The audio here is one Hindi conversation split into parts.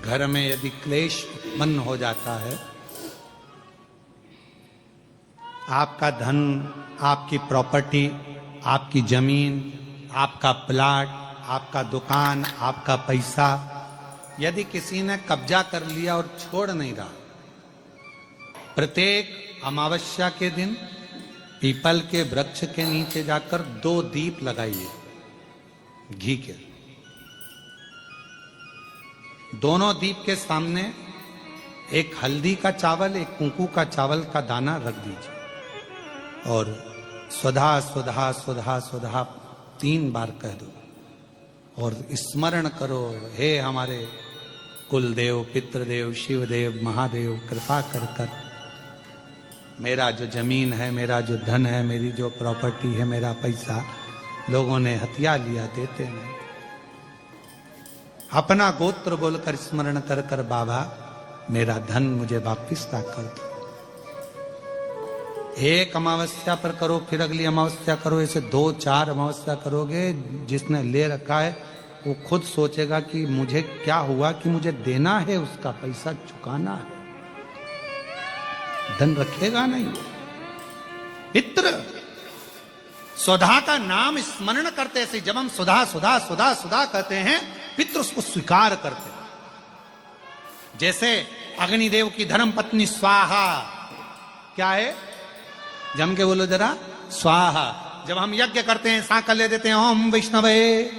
घर में यदि क्लेश उत्पन्न हो जाता है, आपका धन, आपकी प्रॉपर्टी, आपकी जमीन, आपका प्लाट, आपका दुकान, आपका पैसा यदि किसी ने कब्जा कर लिया और छोड़ नहीं रहा, प्रत्येक अमावस्या के दिन पीपल के वृक्ष के नीचे जाकर 2 दीप लगाइए घी के। दोनों दीप के सामने एक हल्दी का चावल, एक कुंकू का चावल का दाना रख दीजिए और स्वधा स्वधा स्वधा स्वधा 3 बार कह दो और स्मरण करो, हे हमारे कुलदेव, पितृदेव, शिवदेव, महादेव, कृपा कर कर मेरा जो जमीन है, मेरा जो धन है, मेरी जो प्रॉपर्टी है, मेरा पैसा लोगों ने हथिया लिया, देते नहीं। अपना गोत्र बोलकर स्मरण कर कर बाबा मेरा धन मुझे वापिस ला कर दो। एक अमावस्या पर करो, फिर अगली अमावस्या करो, ऐसे 2-4 अमावस्या करोगे। जिसने ले रखा है वो खुद सोचेगा कि मुझे क्या हुआ, कि मुझे देना है, उसका पैसा चुकाना है, धन रखेगा नहीं। पितृ स्वधा का नाम स्मरण करते से, जब हम सुधा सुधा सुधा सुधा कहते हैं, पितृ उसको स्वीकार करते हैं। जैसे अग्निदेव की धर्म पत्नी स्वाहा, क्या है, जम के बोलो जरा, स्वाहा। जब हम यज्ञ करते हैं, सांकल्य देते हैं, ओम वैष्णवे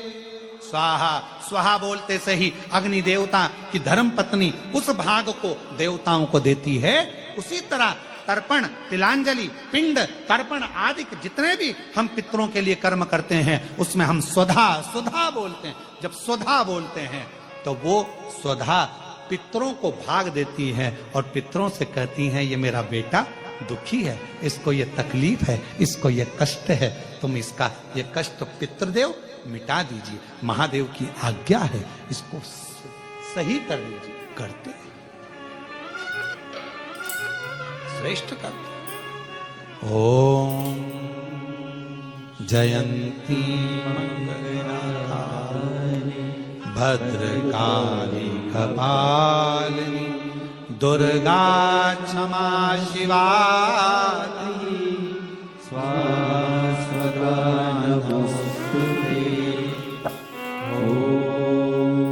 स्वाहा, स्वाहा बोलते से ही अग्नि देवता की धर्म पत्नी उस भाग को देवताओं को देती है। उसी तरह तर्पण, तिलांजलि, पिंड, तर्पण आदि जितने भी हम पितरों के लिए कर्म करते हैं, उसमें हम स्वधा स्वधा बोलते हैं। जब स्वधा बोलते हैं तो वो स्वधा पितरों को भाग देती है और पितरों से कहती हैं, ये मेरा बेटा दुखी है, इसको ये तकलीफ है, इसको ये कष्ट है, तुम इसका ये कष्ट पितृदेव मिटा दीजिए, महादेव की आज्ञा है, इसको सही कर दीजिए। करते हैं, श्रेष्ठ करते। ओम जयंती मंगलाकारिणी भद्रकाली कपालिनी दुर्गा क्षमा शिवा स्वाहा स्वधा नमोस्तुते। ओम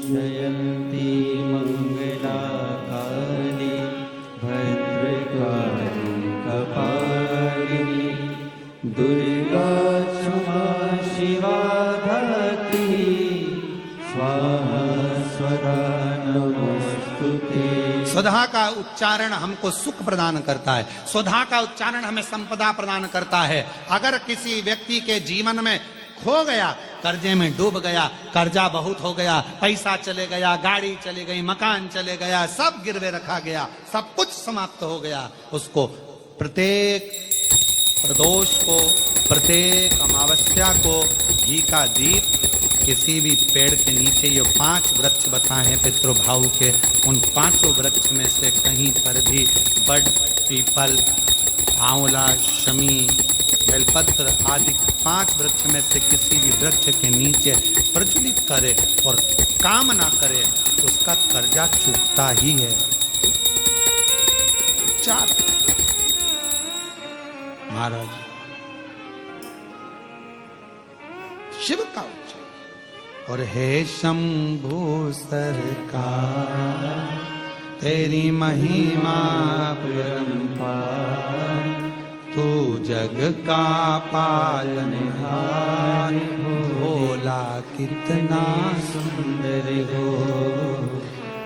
जयंती मंगलाकाली भद्रकाली कपालिनी दुर्गा क्षमा शिवा धात्री स्वाहा स्वधा नमोस्तुते। स्वधा का उच्चारण हमको सुख प्रदान करता है, स्वधा का उच्चारण हमें संपदा प्रदान करता है। अगर किसी व्यक्ति के जीवन में खो गया, कर्जे में डूब गया, कर्जा बहुत हो गया, पैसा चले गया, गाड़ी चली गई, मकान चले गया, सब गिरवे रखा गया, सब कुछ समाप्त हो गया, उसको प्रत्येक प्रदोष को, प्रत्येक अमावस्या को घी का दीप किसी भी पेड़ के नीचे, ये 5 वृक्ष बताए हैं पितृभाव के, उन 5 वृक्ष में से कहीं पर भी बड़, पीपल, आंवला, शमी, बेलपत्र आदि 5 वृक्ष में से किसी भी वृक्ष के नीचे प्रज्वलित करे और काम ना करे, उसका कर्जा चूकता ही है। 4 महाराज शिव का उच्चारण। और हे शंभु सरकार तेरी महिमा परंपार, तू जग का पालनहार, भोला कितना सुंदर हो,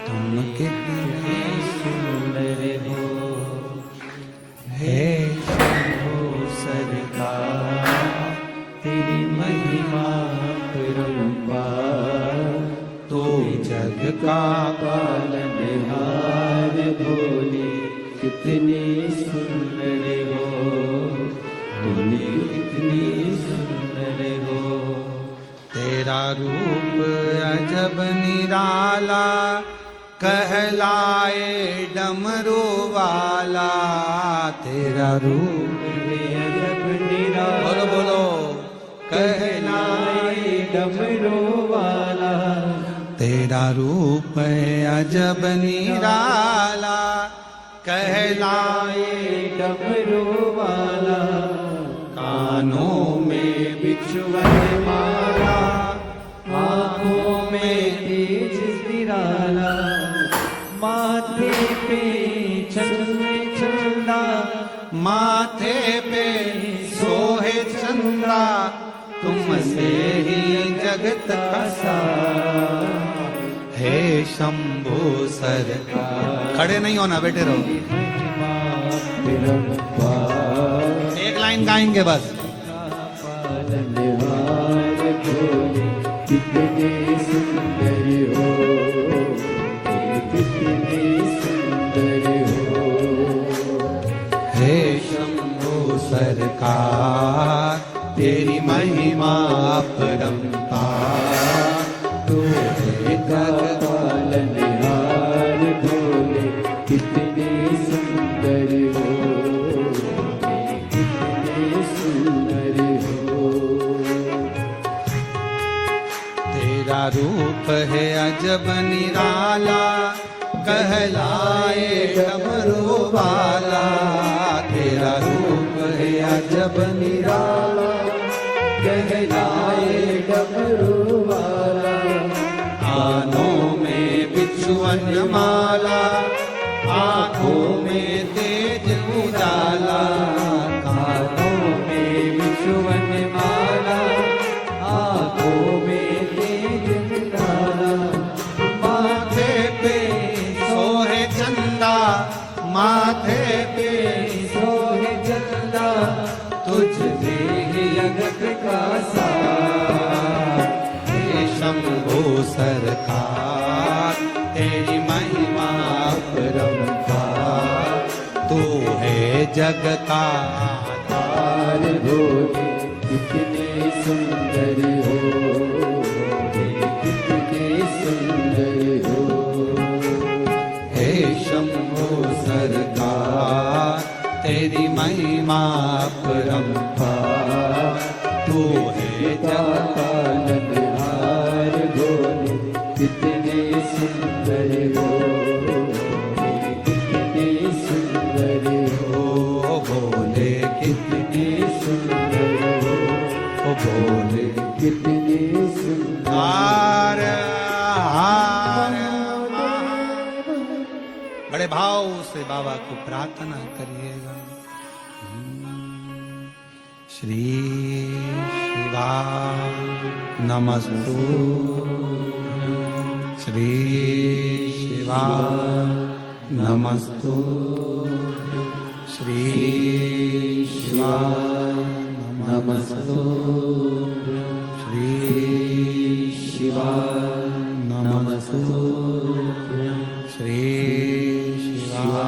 तुम कितने सुंदर हो। हे शंभु सरकार तेरी महिमा परंपार, तू जग का पालनहार, भोले कितने सुंदर हो, तुम कितने सुंदर हो। तेरा रूप अजब निराला, कहलाए डमरू वाला। तेरा रूप अजब निराला, बोलो बोलो, कहलाए डमरू वाला। तेरा तेरा रूप है अजब निराला, कहलाए डमरू वाला, कानों में बिछुअन माला, आँखों में तेज निराला, माथे पे चंद्र चंदा, माथे पे सोहे चंदा, तुमसे ही जगत का सार। हे शंभु सरकार। खड़े नहीं होना, बैठे रहो। एक लाइन गाएंगे बस। पालनहार भोले कितने सुंदर हो, कितने सुंदर हो। हे शंभु सरकार, तेरी महिमा अपरंपार। तू है पालनहार भोले कितने सुंदर हो, कितने सुंदर हो। तेरा रूप है अजब निराला, कहलाए डमरू वाला। तेरा रूप है अजब निराला, कहलाए डमरू वाला, कानों में बिछुअन माला, आँखों में तेज उजाला। कानों में बिछुअन माला, आँखों में तेज उजाला, माथे पे सोहे चंदा, माथे पे सोहे चंदा, तुझसे ही जगत का सार। हे शंभु सरकार, तेरी महिमा अपरंपार। तू है जग का आधार भोले कितने सुंदर हो, कितने सुंदर हो। हे शंभु सरकार, तेरी महिमा अपरंपार। तू है जग पालनहार भोले कितने सुंदर हो, कितने सुंदर हो। ओ भोले कितने सुंदर हो, ओ भोले कितने सुंदर। हार हार। बड़े भाव से बाबा को प्रार्थना करिएगा। श्री शिवा नमस्तु, श्री शिवा नमस्तु, श्री शिवा नमस्तु, श्री शिवा नमस्तु, श्री शिवा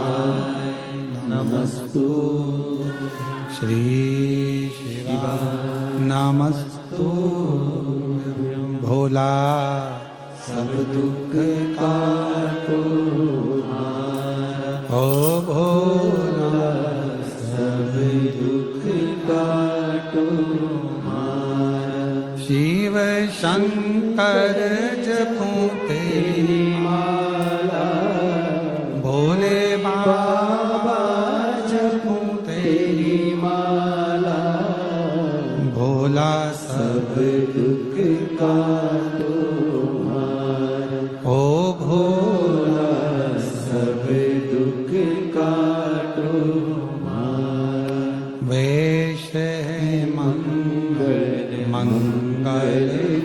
नमस्तु, श्री शिवा नमस्तु। भोला सब दुख काटो ओ भोला, सब दुख काटो शिव शंकर जपूं तेरी माला, भोले बाबा जपूं तेरी माला, भोला सब दुख काटो ओ भोला, सब दुख काटो वेश है मंगल मंगलकारी,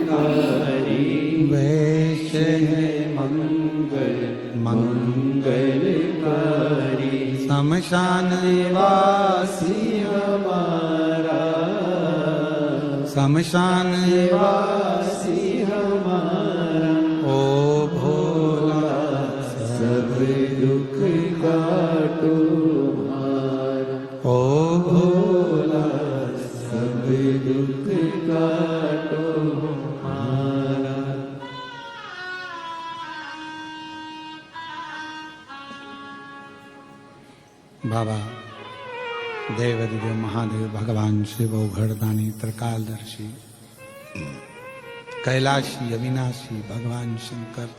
वेश है मंगल मंगलकारी। शमशान वासी हमारा, शमशान वासी हमारा, ओ भोला, सब दुख काटो ओ भोला, सब दुख काटो बाबा देवदेव महादेव भगवान शिव घड़दानी त्रिकालदर्शी कैलाशी अविनाशी भगवान शंकर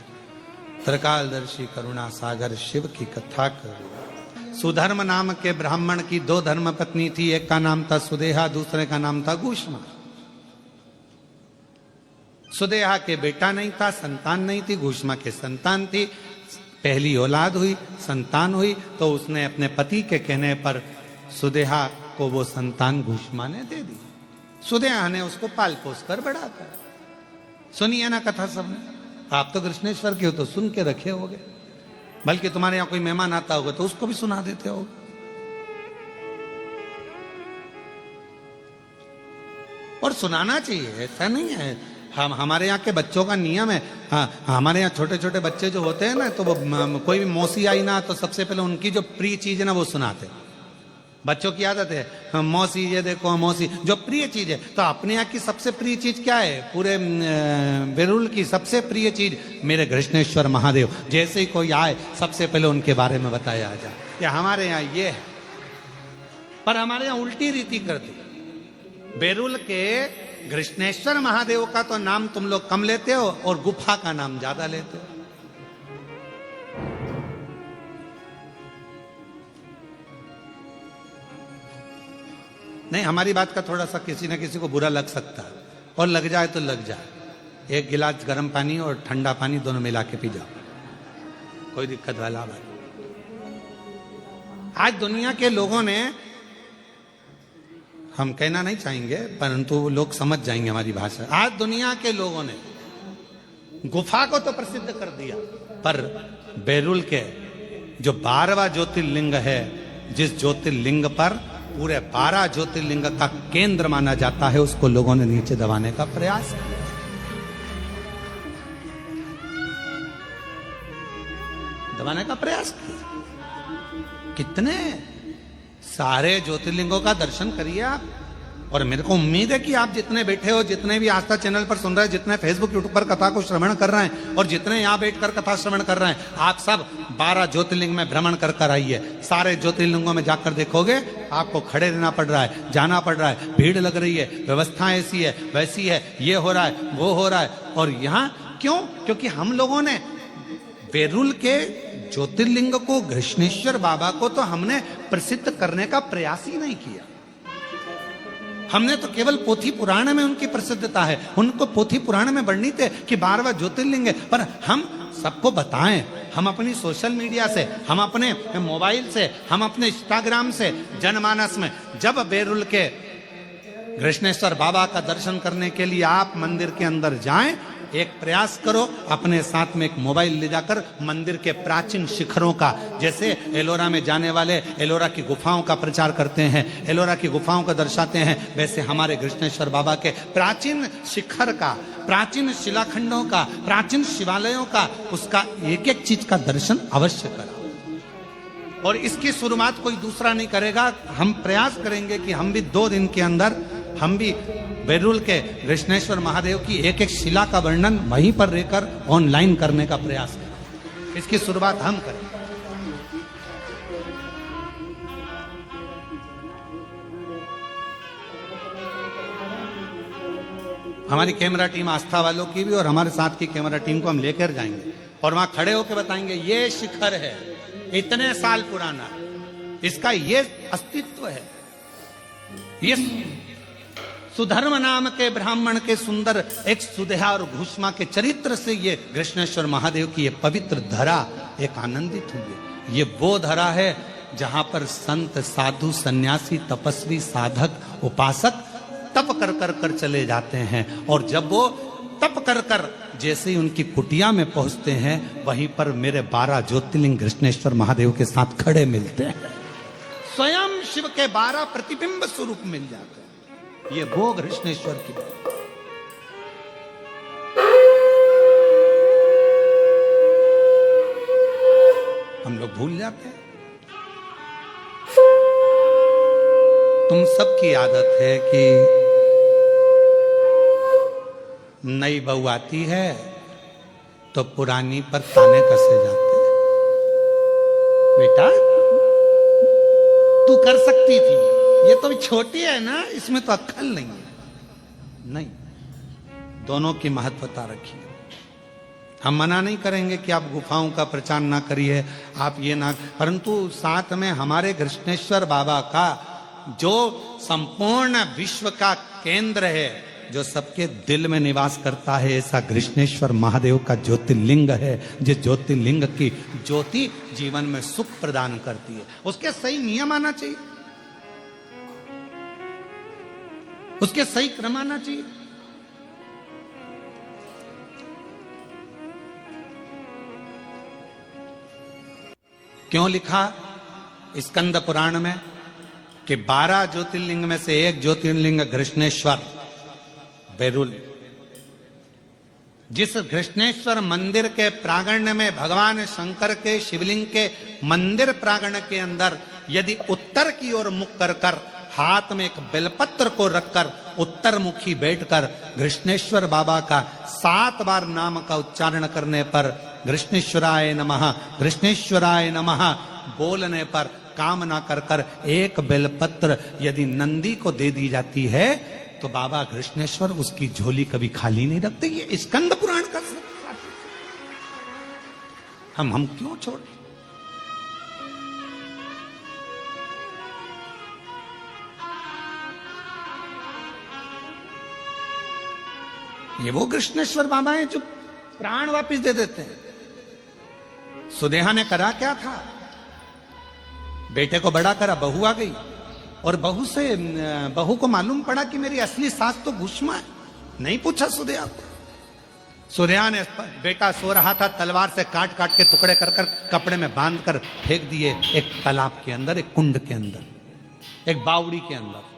त्रिकालदर्शी करुणा सागर शिव की कथा करो। सुधर्म नाम के ब्राह्मण की 2 धर्म पत्नी थी, एक का नाम था सुदेहा, दूसरे का नाम था घूष्मा। सुदेहा के बेटा नहीं था, संतान नहीं थी, घूष्मा के संतान थी। पहली औलाद हुई, संतान हुई, तो उसने अपने पति के कहने पर सुदेहा को वो संतान घूष्मा ने दे दी। सुदेहा ने उसको पाल पोस कर बड़ा कर। सुनिए ना कथा सबने, आप तो कृष्णेश्वर के हो तो सुन के रखे होगे, बल्कि तुम्हारे यहां कोई मेहमान आता होगा तो उसको भी सुना देते हो। और सुनाना चाहिए, ऐसा नहीं है। हम हमारे यहाँ के बच्चों का नियम है। हाँ, हमारे यहाँ छोटे छोटे बच्चे जो होते हैं ना, तो वो कोई भी मौसी आई ना तो सबसे पहले उनकी जो प्रिय चीज है ना वो सुनाते हैं। बच्चों की आदत है, हाँ, मौसी ये देखो मौसी, जो प्रिय चीज है। तो अपने यहाँ की सबसे प्रिय चीज क्या है? पूरे बेरुल की सबसे प्रिय चीज मेरे कृष्णेश्वर महादेव। जैसे ही कोई आए सबसे पहले उनके बारे में बताया जाए कि हमारे यहाँ ये है। पर हमारे यहाँ उल्टी रीति करती। बेरुल के कृष्णेश्वर महादेव का तो नाम तुम लोग कम लेते हो और गुफा का नाम ज्यादा लेते हो। नहीं, हमारी बात का थोड़ा सा किसी न किसी को बुरा लग सकता है, और लग जाए तो लग जाए। एक गिलास गर्म पानी और ठंडा पानी दोनों मिला के पी जाओ, कोई दिक्कत वाला बात। आज दुनिया के लोगों ने, हम कहना नहीं चाहेंगे परंतु लोग समझ जाएंगे हमारी भाषा, आज दुनिया के लोगों ने गुफा को तो प्रसिद्ध कर दिया, पर बेरुल के जो 12वां ज्योतिर्लिंग है, जिस ज्योतिर्लिंग पर पूरे 12 ज्योतिर्लिंग का केंद्र माना जाता है, उसको लोगों ने नीचे दबाने का प्रयास किया। दबाने का प्रयास किया। कितने सारे ज्योतिर्लिंगों का दर्शन करिए आप। और मेरे को उम्मीद है कि आप जितने बैठे हो, जितने भी आस्था चैनल पर सुन रहे हैं, जितने फेसबुक यूट्यूब पर कथा को श्रवण कर रहे हैं, और जितने यहाँ बैठकर कथा श्रवण कर रहे हैं, आप सब 12 ज्योतिर्लिंग में भ्रमण कर कर आइए। सारे ज्योतिर्लिंगों में जाकर देखोगे आपको खड़े रहना पड़ रहा है, जाना पड़ रहा है, भीड़ लग रही है, व्यवस्था ऐसी है वैसी है, ये हो रहा है वो हो रहा है। और यहाँ क्यों? क्योंकि हम लोगों ने बेरुल के ज्योतिर्लिंग को, कृष्णेश्वर बाबा को तो हमने प्रसिद्ध करने का प्रयास ही नहीं किया। हमने तो केवल पोथी पुराण में उनकी प्रसिद्धता है, उनको पोथी पुराण में वर्णित है कि 12वां ज्योतिर्लिंग है। पर हम सबको बताएं, हम अपनी सोशल मीडिया से, हम अपने मोबाइल से, हम अपने इंस्टाग्राम से, जनमानस में, जब बेरुल के कृष्णेश्वर बाबा का दर्शन करने के लिए आप मंदिर के अंदर जाएं, एक प्रयास करो, अपने साथ में एक मोबाइल ले जाकर मंदिर के प्राचीन शिखरों का, जैसे एलोरा में जाने वाले एलोरा की गुफाओं का प्रचार करते हैं, एलोरा की गुफाओं को दर्शाते हैं, वैसे हमारे कृष्णेश्वर बाबा के प्राचीन शिखर का, प्राचीन शिलाखंडों का, प्राचीन शिवालयों का, उसका एक एक चीज का दर्शन अवश्य करो। और इसकी शुरुआत कोई दूसरा नहीं करेगा। हम प्रयास करेंगे कि हम भी 2 दिन के अंदर हम भी बेरुल के कृष्णेश्वर महादेव की एक एक शिला का वर्णन वहीं पर रहकर ऑनलाइन करने का प्रयास करें। इसकी शुरुआत हम करें। हमारी कैमरा टीम आस्था वालों की भी और हमारे साथ की कैमरा टीम को हम लेकर जाएंगे और वहां खड़े होकर बताएंगे ये शिखर है, इतने साल पुराना, इसका ये अस्तित्व है। ये सुधर्म नाम के ब्राह्मण के सुंदर एक सुदेहा और घूष्मा के चरित्र से ये कृष्णेश्वर महादेव की ये पवित्र धरा एक आनंदित हुई है। ये वो धरा है जहां पर संत, साधु, सन्यासी, तपस्वी, साधक, उपासक तप कर कर कर चले जाते हैं। और जब वो तप कर कर जैसे ही उनकी कुटिया में पहुंचते हैं, वहीं पर मेरे 12 ज्योतिर्लिंग कृष्णेश्वर महादेव के साथ खड़े मिलते हैं। स्वयं शिव के 12 प्रतिबिंब स्वरूप मिल जाते हैं। ये वो कृष्णेश्वर की बात। हम लोग भूल जाते हैं। तुम सबकी आदत है कि नई बहू आती है तो पुरानी पर ताने कसे जाते हैं। बेटा तू कर सकती थी, ये तो छोटी है ना, इसमें तो अक्ल नहीं है। नहीं, दोनों की महत्वता रखिए। हम मना नहीं करेंगे कि आप गुफाओं का प्रचार ना करिए, आप ये ना, परंतु साथ में हमारे कृष्णेश्वर बाबा का जो संपूर्ण विश्व का केंद्र है, जो सबके दिल में निवास करता है, ऐसा कृष्णेश्वर महादेव का ज्योतिर्लिंग है, जो ज्योतिर्लिंग की ज्योति जीवन में सुख प्रदान करती है। उसके सही नियम आना चाहिए, उसके सही क्रम आना चाहिए। क्यों लिखा स्कंद पुराण में कि 12 ज्योतिर्लिंग में से एक ज्योतिर्लिंग कृष्णेश्वर बैरुल। जिस कृष्णेश्वर मंदिर के प्रांगण में भगवान शंकर के शिवलिंग के मंदिर प्रांगण के अंदर यदि उत्तर की ओर मुख कर कर हाथ में एक बेलपत्र को रखकर उत्तर मुखी बैठकर कृष्णेश्वर बाबा का 7 बार नाम का उच्चारण करने पर कृष्णेश्वराय नमः, कृष्णेश्वराय नमः बोलने पर कामना कर कर एक बेलपत्र यदि नंदी को दे दी जाती है तो बाबा कृष्णेश्वर उसकी झोली कभी खाली नहीं रखते। ये स्कंद पुराण का हम क्यों छोड़। ये वो कृष्णेश्वर बाबा हैं जो प्राण वापस दे देते हैं। सुदेहा ने करा क्या था, बेटे को बड़ा करा, बहू आ गई और बहू को मालूम पड़ा कि मेरी असली सास तो भूष्मा है। नहीं पूछा सुदेहा को। सुदेहा ने, बेटा सो रहा था, तलवार से काट काट के टुकड़े कर कर कपड़े में बांध कर फेंक दिए एक तालाब के अंदर, एक कुंड के अंदर, एक बावड़ी के अंदर।